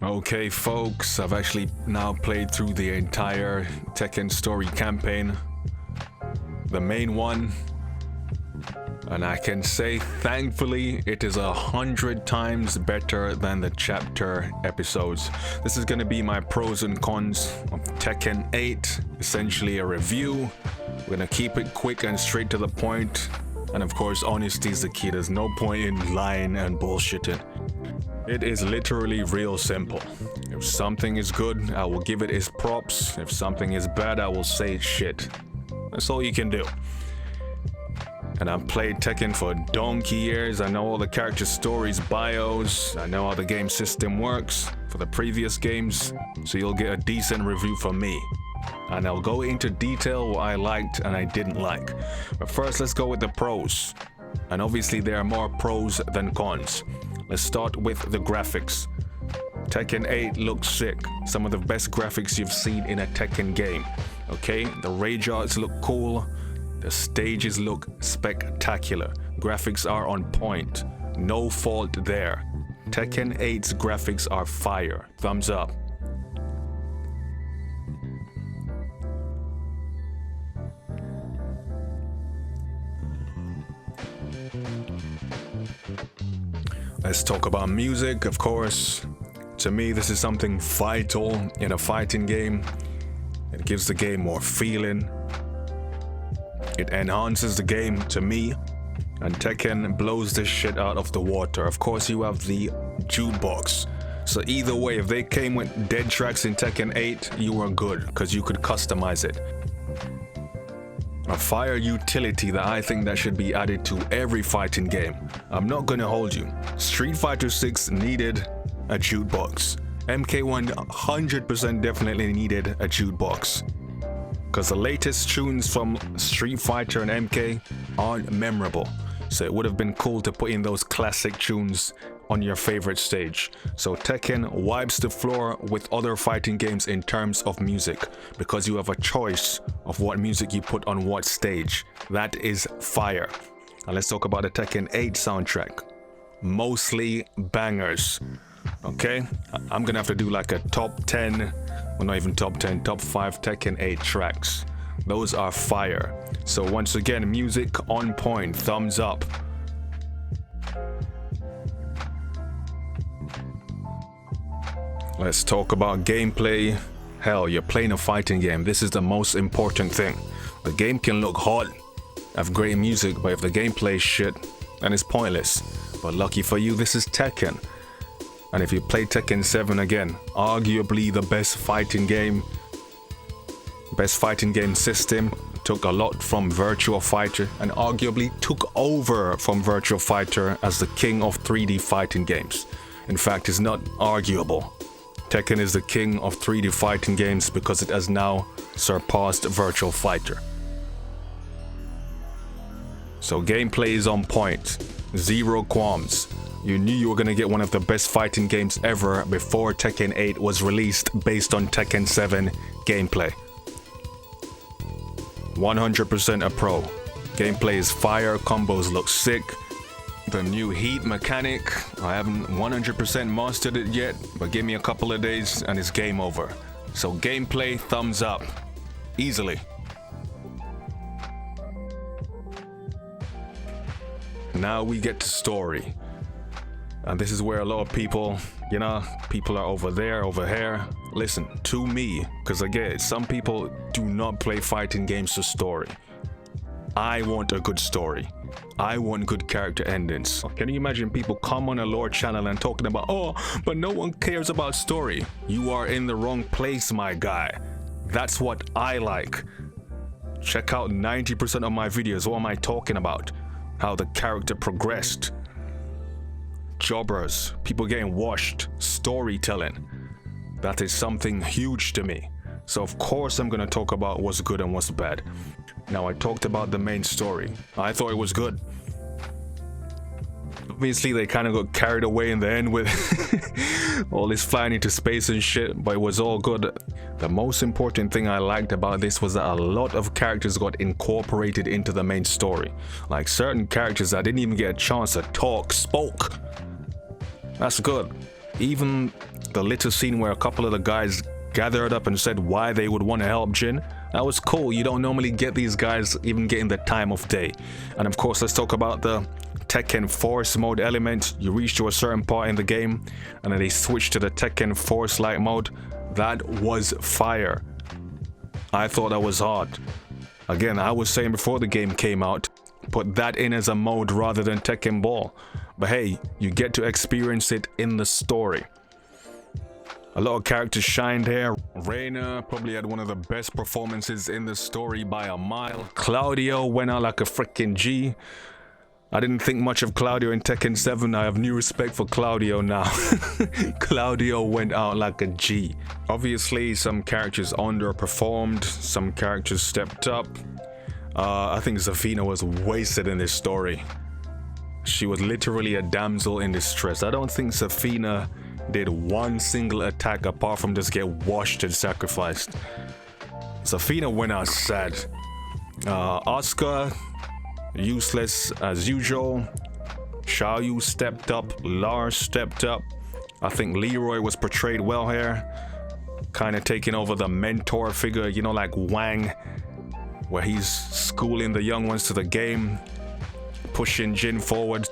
Okay folks, I've actually now played through the entire Tekken story campaign, the main one, and I can say thankfully it is 100 times better than the chapter episodes. This is going to be my pros and cons of Tekken 8, essentially a review. We're going to keep it quick and straight to the point, and of course honesty is the key. There's no point in lying and bullshitting. It is literally real simple. If something is good, I will give it its props. If something is bad, I will say it's shit. That's all you can do. And I've played Tekken for donkey years. I know all the character stories, bios. I know how the game system works for the previous games. So you'll get a decent review from me. And I'll go into detail what I liked and I didn't like. But first, let's go with the pros. And obviously there are more pros than cons. Let's start with the graphics. Tekken 8 looks sick. Some of the best graphics you've seen in a Tekken game. Okay, the rage arts look cool. The stages look spectacular. Graphics are on point. No fault there. Tekken 8's graphics are fire. Thumbs up. Let's talk about music, of course. To me, this is something vital in a fighting game. It gives the game more feeling. It enhances the game to me. And Tekken blows this shit out of the water. Of course, you have the jukebox. So either way, if they came with dead tracks in Tekken 8, you were good, because you could customize it. A fire utility that I think that should be added to every fighting game. I'm not gonna hold you. Street Fighter 6 needed a jukebox. MK1 100% definitely needed a jukebox. Because the latest tunes from Street Fighter and MK aren't memorable. So it would have been cool to put in those classic tunes on your favorite stage. So Tekken wipes the floor with other fighting games in terms of music, because you have a choice of what music you put on what stage. That is fire. Now let's talk about the Tekken 8 soundtrack. Mostly bangers. Okay, I'm gonna have to do like a top 10, well not even top 10, top 5 Tekken 8 tracks. Those are fire. So once again, music on point, thumbs up. Let's talk about gameplay. Hell, you're playing a fighting game. This is the most important thing. The game can look hot, have great music, but if the gameplay is shit, then it's pointless. But lucky for you, this is Tekken. And if you play Tekken 7 again, arguably the best fighting game system, took a lot from Virtua Fighter and arguably took over from Virtua Fighter as the king of 3D fighting games. In fact, it's not arguable. Tekken is the king of 3D fighting games because it has now surpassed Virtua Fighter. So gameplay is on point, zero qualms. You knew you were gonna get one of the best fighting games ever before Tekken 8 was released based on Tekken 7 gameplay. 100% a pro. Gameplay is fire, combos look sick. The new heat mechanic, I haven't 100% mastered it yet, but give me a couple of days and it's game over. So gameplay, thumbs up. Easily. Now we get to story. And this is where a lot of people, people are over there, over here. Listen, to me, because again, some people do not play fighting games for story. I want a good story. I want good character endings. Can you imagine people come on a lore channel and talking about, oh, but no one cares about story? You are in the wrong place, my guy. That's what I like. Check out 90% of my videos. What am I talking about? How the character progressed. Jobbers, people getting washed, storytelling. That is something huge to me. So of course I'm gonna talk about what's good and what's bad. Now I talked about the main story. I thought it was good. Obviously they kind of got carried away in the end with all this flying into space and shit, but it was all good. The most important thing I liked about this was that a lot of characters got incorporated into the main story. Like certain characters that didn't even get a chance to talk, spoke. That's good. Even the little scene where a couple of the guys gathered up and said why they would want to help Jin. That was cool. You don't normally get these guys even getting the time of day. And of course, let's talk about the Tekken Force mode element. You reach to a certain part in the game and then they switch to the Tekken Force Light mode. That was fire. I thought that was hard. Again, I was saying before the game came out, put that in as a mode rather than Tekken Ball. But hey, you get to experience it in the story. A lot of characters shined here. Reina probably had one of the best performances in the story by a mile. Claudio went out like a freaking G. I didn't think much of Claudio in Tekken 7. I have new respect for Claudio now. Claudio went out like a G. Obviously, some characters underperformed. Some characters stepped up. I think Zafina was wasted in this story. She was literally a damsel in distress. I don't think Zafina did one single attack apart from just get washed and sacrificed. Zafina went out sad. Asuka, useless as usual. Xiaoyu stepped up. Lars stepped up. I think Leroy was portrayed well here. Kind of taking over the mentor figure, you know, like Wang, where he's schooling the young ones to the game, pushing Jin forward,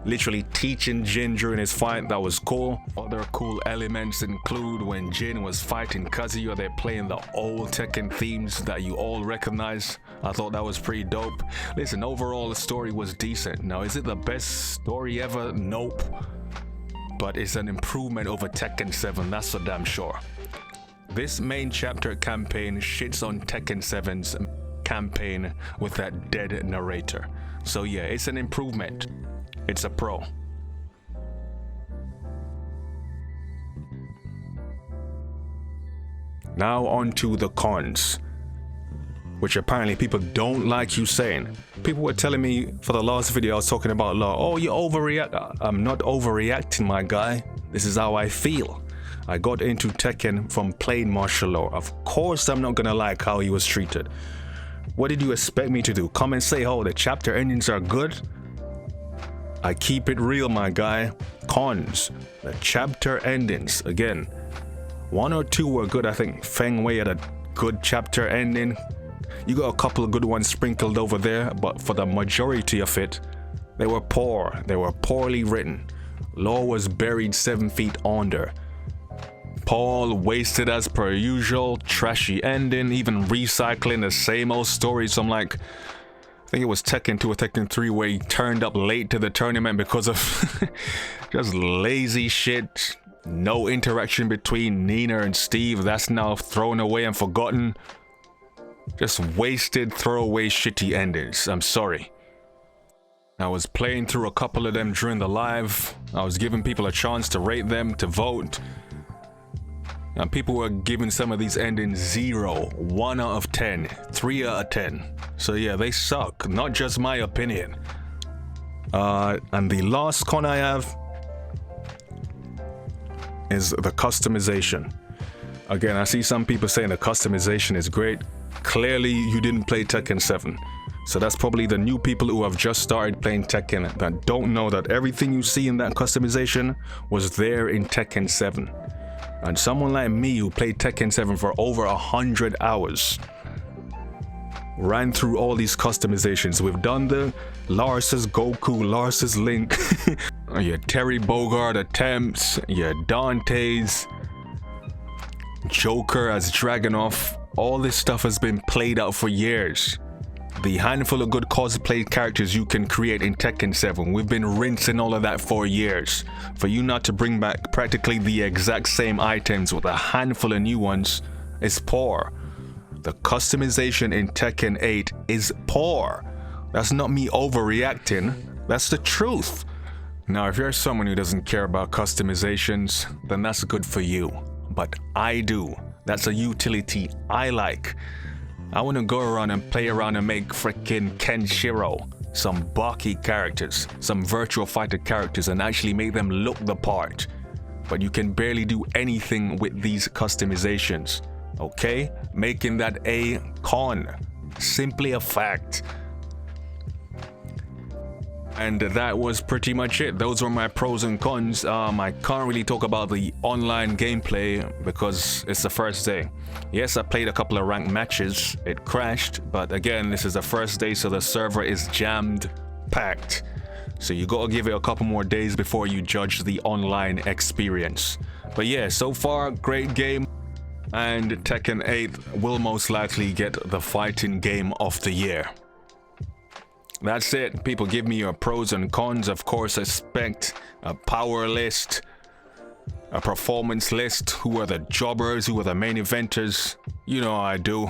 literally teaching Jin during his fight. That was cool. Other cool elements include when Jin was fighting Kazuya, they're playing the old Tekken themes that you all recognize. I thought that was pretty dope. Listen, overall the story was decent. Now, is it the best story ever? Nope. But it's an improvement over Tekken 7, that's for damn sure. This main chapter campaign shits on Tekken 7's campaign with that dead narrator. So yeah, it's an improvement. It's a pro. Now on to the cons, which apparently people don't like you saying. People were telling me for the last video I was talking about law. Oh, you overreact. I'm not overreacting, my guy. This is how I feel. I got into Tekken from plain martial law. Of course I'm not gonna like how he was treated. What did you expect me to do? Come and say, oh, the chapter endings are good? I keep it real, my guy. Cons. The chapter endings. Again, one or two were good. I think Feng Wei had a good chapter ending. You got a couple of good ones sprinkled over there, but for the majority of it, they were poor. They were poorly written. Law was buried 7 feet under. Paul wasted as per usual, trashy ending, even recycling the same old story. So I'm like, I think it was Tekken 2 or Tekken 3 where he turned up late to the tournament because of just lazy shit. No interaction between Nina and Steve. That's now thrown away and forgotten. Just wasted, throwaway, shitty endings. I'm sorry. I was playing through a couple of them during the live. I was giving people a chance to rate them, to vote. And people were giving some of these endings 0, 1 out of 10, 3 out of 10. So yeah, they suck, not just my opinion. And the last con I have is the customization. Again, I see some people saying the customization is great. Clearly, you didn't play Tekken 7. So that's probably the new people who have just started playing Tekken that don't know that everything you see in that customization was there in Tekken 7. And someone like me who played Tekken 7 for over 100 hours ran through all these customizations. We've done the Lars's Goku, Lars's Link, your Terry Bogard attempts, your Dante's, Joker as Dragunov. All this stuff has been played out for years. The handful of good cosplay characters you can create in Tekken 7, we've been rinsing all of that for years. For you not to bring back practically the exact same items with a handful of new ones is poor. The customization in Tekken 8 is poor. That's not me overreacting, that's the truth. Now, if you're someone who doesn't care about customizations, then that's good for you. But I do. That's a utility I like. I want to go around and play around and make freaking Kenshiro, some Baki characters, some Virtual Fighter characters, and actually make them look the part. But you can barely do anything with these customizations, okay? Making that a con. Simply a fact. And that was pretty much it. Those were my pros and cons. I can't really talk about the online gameplay because it's the first day. Yes, I played a couple of ranked matches. It crashed, but again, this is the first day, so the server is jammed packed. So you gotta give it a couple more days before you judge the online experience. But yeah, so far, great game. And Tekken 8 will most likely get the fighting game of the year. That's it. People, give me your pros and cons. Of course, expect a power list, a performance list. Who are the jobbers? Who are the main eventers? You know how I do.